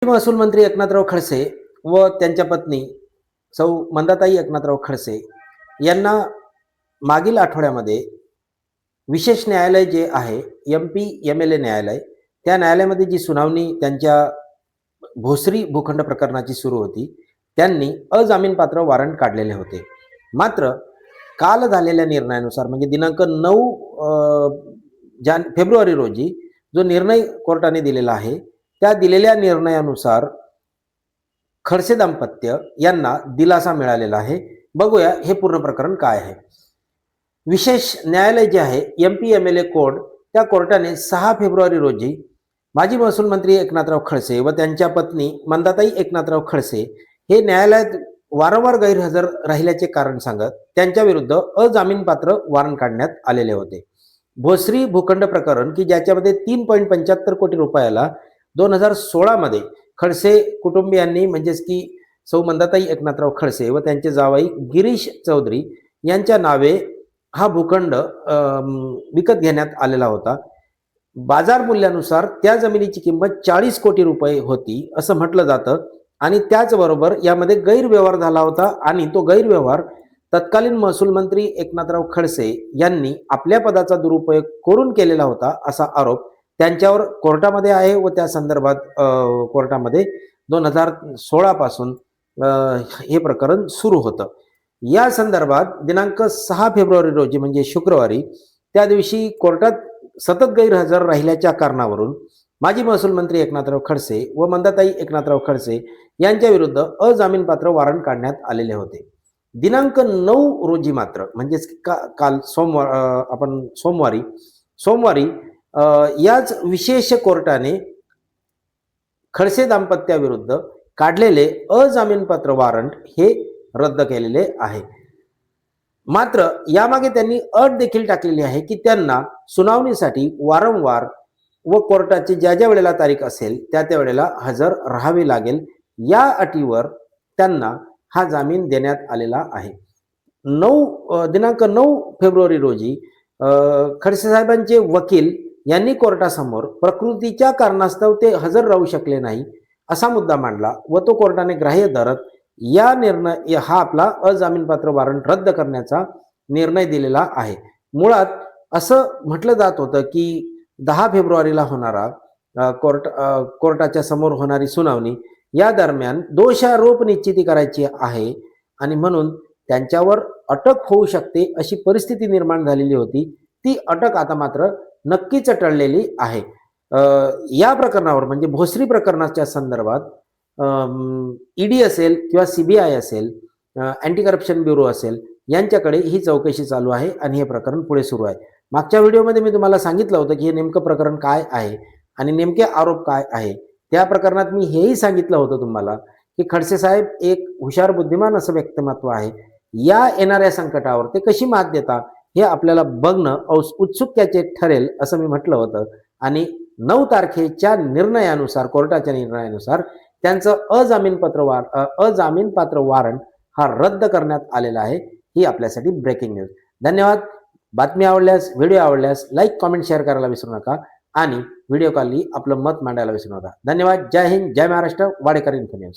महसूल मंत्री एकनाथराव खडसे व त्यांच्या पत्नी सौ मंदाताई एकनाथराव खडसे यांना मागील आठवड्यामध्ये विशेष न्यायालय जे आहे MP-MLA न्यायालय, त्या न्यायालयामध्ये जी सुनावणी त्यांच्या भोसरी भूखंड प्रकरणाची सुरू होती, त्यांनी अजामीनपात्र वॉरंट काढलेले होते. मात्र काल झालेल्या निर्णयानुसार म्हणजे दिनांक 9 फेब्रुवारी रोजी जो निर्णय कोर्टाने दिलेला आहे, त्या दिलेल्या निर्णयानुसार खडसे दाम्पत्य यांना दिलासा मिळालेला आहे. बघूया हे पूर्ण प्रकरण काय आहे. विशेष न्यायालय जे आहे MP-MLA कोर्ट, त्या कोर्टाने 6 फेब्रुवारी रोजी माजी महसूल मंत्री एकनाथराव खडसे व त्यांच्या पत्नी मंदाताई एकनाथराव खडसे हे न्यायालयात वारंवार गैरहजर राहिल्याचे कारण सांगत त्यांच्या विरुद्ध अजामीनपात्र वॉरंट काढण्यात आलेले होते. भोसरी भूखंड प्रकरण की ज्याच्यामध्ये 3.75 कोटी रुपयाला 2016 मध्ये खडसे कुटुंबियांनी म्हणजेच की सौ मंदाताई एकनाथराव खडसे व त्यांचे जावई गिरीश चौधरी यांच्या नावे हा भूखंड विकत घेण्यात आलेला होता. बाजार मूल्यानुसार त्या जमिनीची किंमत 40 कोटी रुपये होती असं म्हटलं जातं आणि त्याचबरोबर यामध्ये गैरव्यवहार झाला होता आणि तो गैरव्यवहार तत्कालीन महसूल मंत्री एकनाथराव खडसे यांनी आपल्या पदाचा दुरुपयोग करून केलेला होता असा आरोप त्यांच्यावर कोर्टामध्ये आहे व त्या संदर्भात कोर्टामध्ये 2016 पासून हे प्रकरण सुरू होतं. या संदर्भात दिनांक 6 फेब्रुवारी रोजी म्हणजे शुक्रवारी त्या दिवशी कोर्टात सतत गैरहजर राहिल्याच्या कारणावरून माजी महसूल मंत्री एकनाथराव खडसे व मंदाताई एकनाथराव खडसे यांच्या विरुद्ध अजामीनपात्र वॉरंट काढण्यात आलेले होते. दिनांक 9 रोजी मात्र म्हणजेच काल सोमवारी याच विशेष कोर्टाने खडसे दाम्पत्याविरुद्ध काढलेले अजामीनपात्र वॉरंट हे रद्द केलेले आहे. मात्र यामागे त्यांनी अट देखील टाकलेली आहे की त्यांना सुनावणीसाठी वारंवार व कोर्टाची ज्या वेळेला तारीख असेल त्या वेळेला हजर राहावे लागेल. या अटीवर त्यांना हा जामीन देण्यात आलेला आहे. दिनांक 9 फेब्रुवारी रोजी खडसे साहेबांचे वकील यांनी कोर्टासमोर प्रकृतीच्या कारणास्तव ते हजर राहू शकले नाही असा मुद्दा मांडला व तो कोर्टाने ग्राह्य धरत हा आपला अजामीनपात्र वॉरंट रद्द करण्याचा निर्णय दिलेला आहे. मुळात असं म्हटलं जात होतं की 10 फेब्रुवारीला होणारा कोर्टाच्या समोर होणारी सुनावणी या दरम्यान दोषारोप निश्चिती करायची आहे आणि म्हणून त्यांच्यावर अटक होऊ शकते अशी परिस्थिती निर्माण झालेली होती. ती अटक आता मात्र नक्कीच टळलेली आहे. या प्रकरणावर म्हणजे भोसरी प्रकरणाच्या संदर्भात ED असेल किंवा CBI असेल, अँटी करप्शन ब्युरो असेल, यांच्याकडे ही चौकशी चालू आहे आणि हे प्रकरण पुढे सुरू आहे. मागच्या व्हिडिओमध्ये मी तुम्हाला सांगितलं होतं की हे नेमकं प्रकरण काय आहे आणि नेमके आरोप काय आहे. त्या प्रकरणात मी हेही सांगितलं होतं तुम्हाला की खडसे साहेब एक हुशार बुद्धिमान असं व्यक्तिमत्व आहे. या येणाऱ्या संकटावर ते कशी मात देतात हे आपल्याला बघणं उत्सुकतेचे ठरेल असं मी म्हटलं होतं आणि 9 तारखेच्या निर्णयानुसार कोर्टाच्या निर्णयानुसार त्यांचं अजामीनपात्र वॉरंट हा रद्द करण्यात आलेला आहे. ही आपल्यासाठी ब्रेकिंग न्यूज. धन्यवाद. बातमी आवडल्यास, व्हिडिओ आवडल्यास लाईक, कमेंट, शेअर करायला विसरू नका आणि व्हिडिओ कॉलनी आपलं मत मांडायला विसरू नका. धन्यवाद. जय हिंद, जय महाराष्ट्र. Wadekar info news.